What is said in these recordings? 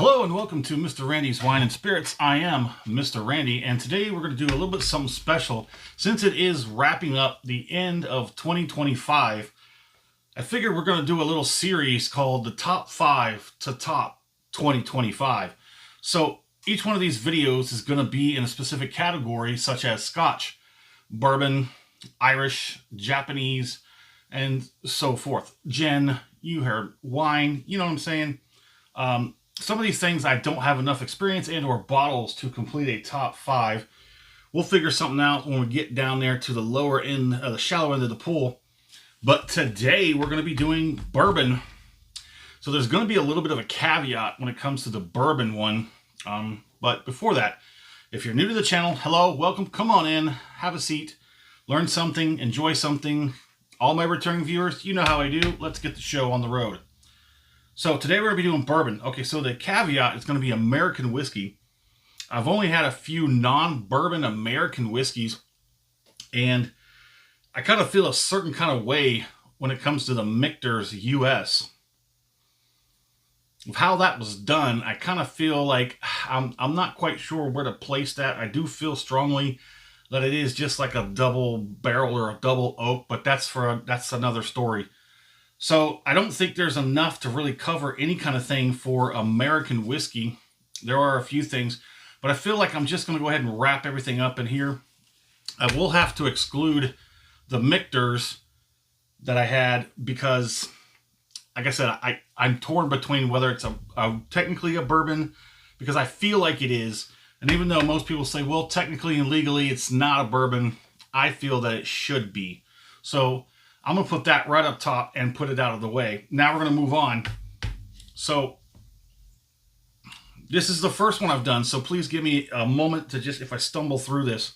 Hello and welcome to Mr. Randy's Wine and Spirits. I am Mr. Randy, and today we're going to do a little bit something special. Since it is wrapping up the end of 2025, I figured we're going to do a little series called the Top 5 to Top 2025. So each one of these videos is going to be in a specific category, such as Scotch, Bourbon, Irish, Japanese, and so forth. Gin, you heard wine, you know what I'm saying? Some of these things I don't have enough experience and or bottles to complete a top 5. We'll figure something out when we get down there to the lower end, the shallow end of the pool. But today we're going to be doing bourbon. So there's going to be a little bit of a caveat when it comes to the bourbon one. But before that, if you're new to the channel, hello, welcome, come on in, have a seat, learn something, enjoy something. All my returning viewers, you know how I do. Let's get the show on the road. So today we're going to be doing bourbon. Okay, so the caveat is going to be American whiskey. I've only had a few non-bourbon American whiskeys, and I kind of feel a certain kind of way when it comes to the Michter's US. Of how that was done, I kind of feel like I'm not quite sure where to place that. I do feel strongly that it is just like a double barrel or a double oak, but that's another story. So I don't think there's enough to really cover any kind of thing for American whiskey. There are a few things, but I feel like I'm just going to go ahead and wrap everything up in here. I will have to exclude the Michter's that I had because, like I said, I'm torn between whether it's technically a bourbon, because I feel like it is. And even though most people say, well, technically and legally it's not a bourbon, I feel that it should be. So I'm going to put that right up top and put it out of the way. Now we're going to move on. So this is the first one I've done, so please give me a moment to just, if I stumble through this.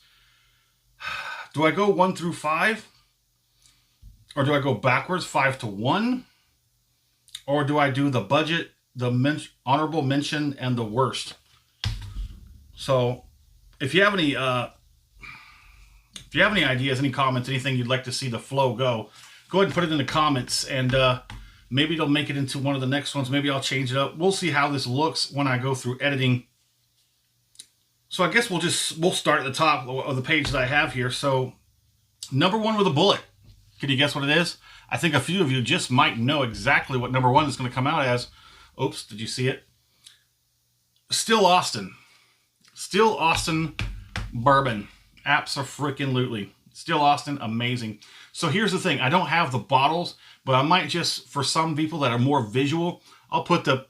Do I go 1 through 5? Or do I go backwards, 5 to 1? Or do I do the budget, the honorable mention, and the worst? So if you have any ideas, any comments, anything you'd like to see the flow go ahead and put it in the comments, and maybe it'll make it into one of the next ones. Maybe I'll change it up. We'll see how this looks when I go through editing. So I guess we'll start at the top of the page that I have here. So number 1 with a bullet. Can you guess what it is? I think a few of you just might know exactly what number 1 is going to come out as. Oops, did you see it? Still Austin. Still Austin bourbon. Abso-freaking-lutely. Still Austin, amazing. So here's the thing. I don't have the bottles, but I might just, for some people that are more visual, I'll put the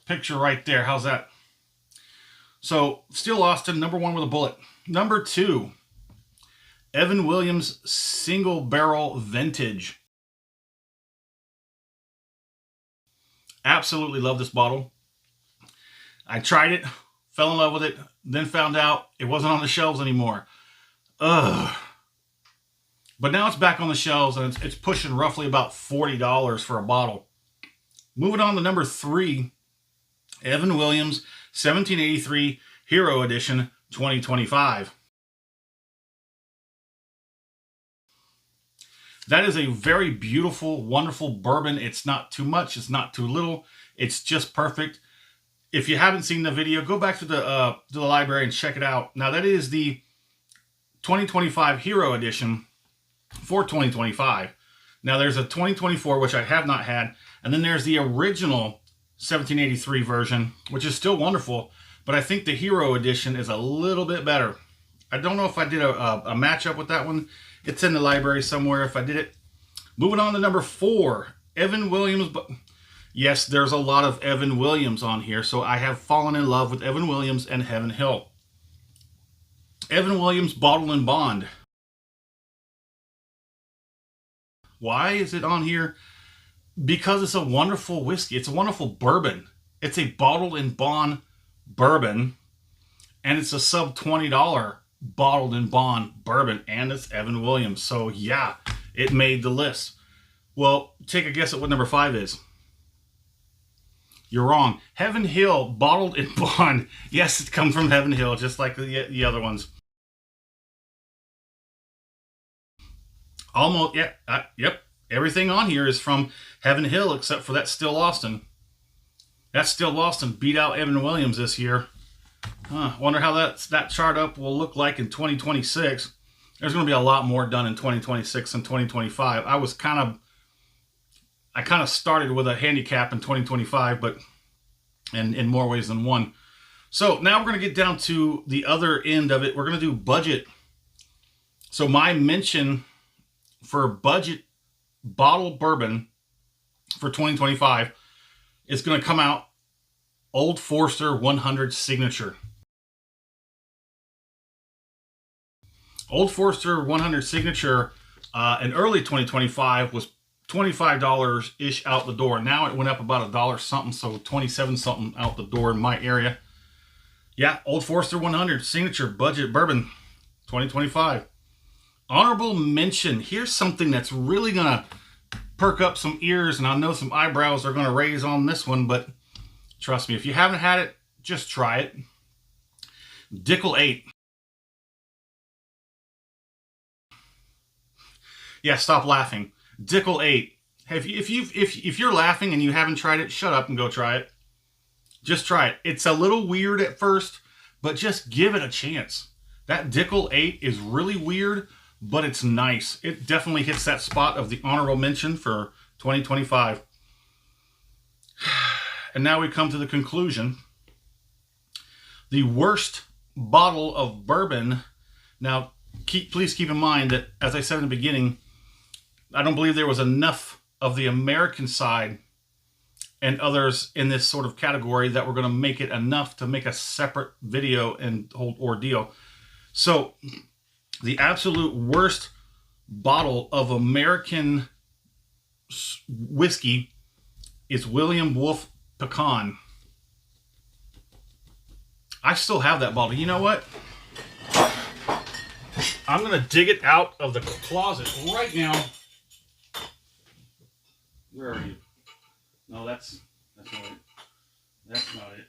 picture right there. How's that? So, Still Austin, number 1 with a bullet. Number 2, Evan Williams Single Barrel Vintage. Absolutely love this bottle. I tried it, fell in love with it, then found out it wasn't on the shelves anymore. Ugh. But now it's back on the shelves, and it's pushing roughly about $40 for a bottle. Moving on to number 3, Evan Williams 1783 Hero Edition 2025. That is a very beautiful, wonderful bourbon. It's not too much, it's not too little, it's just perfect. If you haven't seen the video, go back to the library and check it out. Now, that is the 2025 Hero Edition for 2025. Now, there's a 2024, which I have not had, and then there's the original 1783 version, which is still wonderful, but I think the Hero Edition is a little bit better. I don't know if I did a matchup with that one. It's in the library somewhere if I did it. Moving on to number 4, Evan Williams. Yes, there's a lot of Evan Williams on here, so I have fallen in love with Evan Williams and Heaven Hill. Evan Williams Bottle and Bond. Why is it on here? Because it's a wonderful whiskey. It's a wonderful bourbon. It's a bottled and bond bourbon, and it's a sub $20 bottled and bond bourbon, and it's Evan Williams. So yeah, it made the list. Well, take a guess at what number 5 is. You're wrong. Heaven Hill Bottled and Bond. Yes, it comes from Heaven Hill, just like the other ones. Almost, yeah, yep. Everything on here is from Heaven Hill except for that Still Austin. That Still Austin beat out Evan Williams this year. Wonder how that chart up will look like in 2026. There's going to be a lot more done in 2026 and 2025. I kind of started with a handicap in 2025, but in more ways than one. So now we're going to get down to the other end of it. We're going to do budget. So my mention for budget bottle bourbon for 2025 is going to come out Old Forester 100 Signature. Old Forester 100 Signature in early 2025 was $25-ish out the door. Now it went up about $1 something, so 27 something out the door in my area. Yeah, Old Forester 100 Signature Budget Bourbon 2025. Honorable mention. Here's something that's really going to perk up some ears, and I know some eyebrows are going to raise on this one, but trust me, if you haven't had it, just try it. Dickel 8. Yeah, stop laughing. Dickel 8. If you're laughing and you haven't tried it, shut up and go try it. Just try it. It's a little weird at first, but just give it a chance. That Dickel 8 is really weird, but it's nice. It definitely hits that spot of the honorable mention for 2025. And now we come to the conclusion. The worst bottle of bourbon. Now, please keep in mind that, as I said in the beginning, I don't believe there was enough of the American side and others in this sort of category that were going to make it enough to make a separate video and whole ordeal. So the absolute worst bottle of American whiskey is William Wolf Pecan. I still have that bottle. You know what? I'm going to dig it out of the closet right now. Where are you? No, that's not it. That's not it.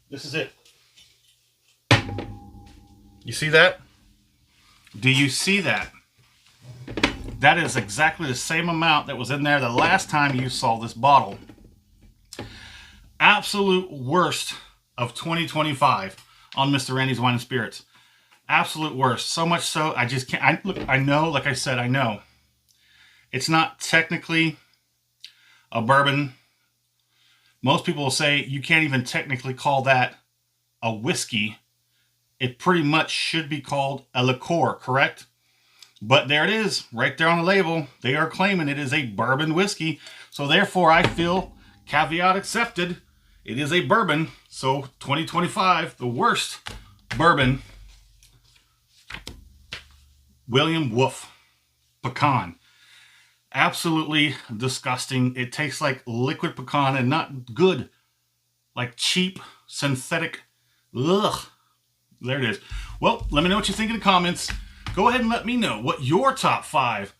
This is it. You see that? Do you see that? That is exactly the same amount that was in there the last time you saw this bottle. Absolute worst of 2025 on Mr. Randy's Wine and Spirits. Absolute worst. So much so, I just can't. Look, I know, like I said, I know. It's not technically a bourbon. Most people will say you can't even technically call that a whiskey. It pretty much should be called a liqueur, correct? But there it is, right there on the label. They are claiming it is a bourbon whiskey. So therefore, I feel, caveat accepted, it is a bourbon. So 2025, the worst bourbon, William Wolf Pecan. Absolutely disgusting. It tastes like liquid pecan and not good. Like cheap, synthetic. Ugh. There it is. Well, let me know what you think in the comments. Go ahead and let me know what your top 5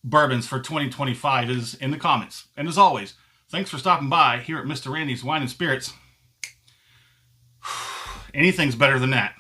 bourbons for 2025 is in the comments. And as always, thanks for stopping by here at Mr. Randy's Wine and Spirits. Anything's better than that.